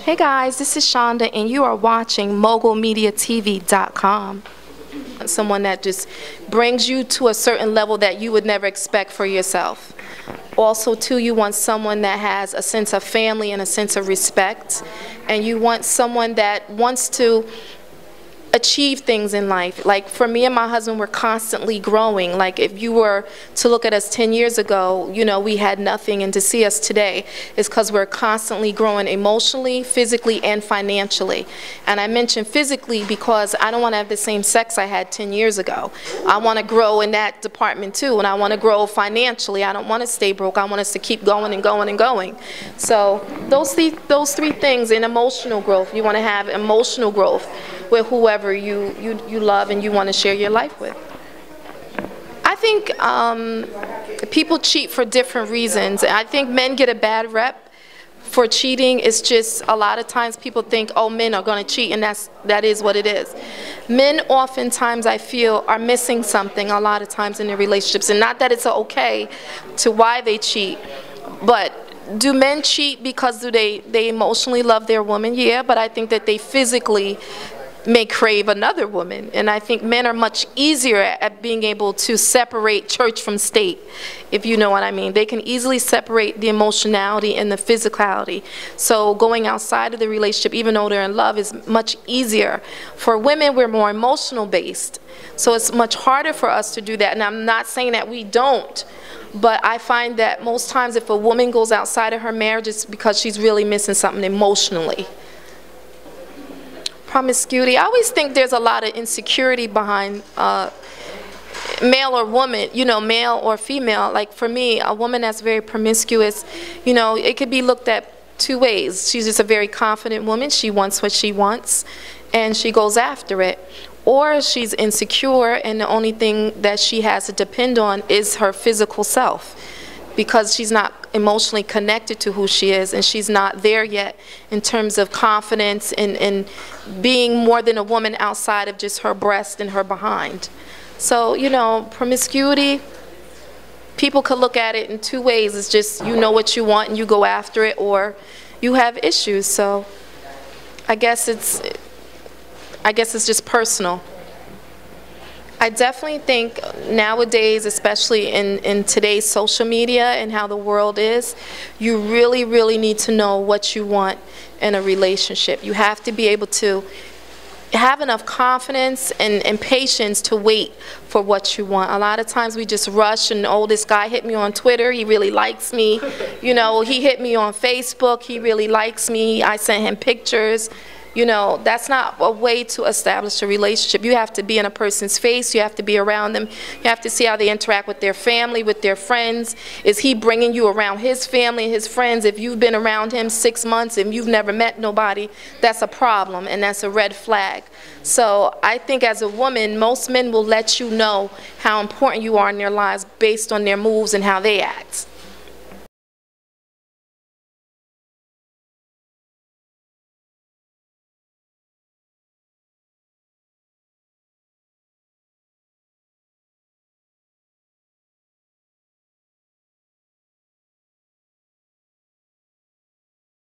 Hey guys, this is Shanda and you are watching MogulMediaTV.com. Someone that just brings you to a certain level that you would never expect for yourself. Also, too, you want someone that has a sense of family and a sense of respect. And you want someone that wants to achieve things in life. Like for me and my husband, we're constantly growing. Like if you were to look at us 10 years ago, you know, we had nothing, and to see us today is because we're constantly growing emotionally, physically, and financially. And I mentioned physically because I don't want to have the same sex I had 10 years ago. I want to grow in that department too, and I want to grow financially. I don't want to stay broke. I want us to keep going and going and going. So those three things. In emotional growth, you want to have emotional growth with whoever you love and you want to share your life with. I think people cheat for different reasons. I think men get a bad rep for cheating. It's just a lot of times people think, oh, men are going to cheat, and that is what it is. Men oftentimes, I feel, are missing something a lot of times in their relationships, and not that it's okay to why they cheat, but do men cheat because they emotionally love their woman? Yeah, but I think that they physically may crave another woman. And I think men are much easier at being able to separate church from state, if you know what I mean. They can easily separate the emotionality and the physicality. So going outside of the relationship, even though they're in love, is much easier. For women, we're more emotional based. So it's much harder for us to do that. And I'm not saying that we don't, but I find that most times if a woman goes outside of her marriage, it's because she's really missing something emotionally. Promiscuity. I always think there's a lot of insecurity behind male or woman, you know, male or female. Like for me, a woman that's very promiscuous, you know, it could be looked at two ways. She's just a very confident woman. She wants what she wants, and she goes after it. Or she's insecure, and the only thing that she has to depend on is her physical self, because she's not emotionally connected to who she is, and she's not there yet in terms of confidence and being more than a woman outside of just her breast and her behind. So, you know, promiscuity, people could look at it in two ways. It's just you know what you want and you go after it, or you have issues. So I guess it's just personal. I definitely think nowadays, especially in today's social media and how the world is, you really, really need to know what you want in a relationship. You have to be able to have enough confidence and patience to wait for what you want. A lot of times we just rush, and oh, this guy hit me on Twitter, he really likes me. You know, he hit me on Facebook, he really likes me, I sent him pictures. You know, that's not a way to establish a relationship. You have to be in a person's face. You have to be around them. You have to see how they interact with their family, with their friends. Is he bringing you around his family and his friends? If you've been around him 6 months and you've never met nobody, that's a problem, and that's a red flag. So I think as a woman, most men will let you know how important you are in their lives based on their moves and how they act.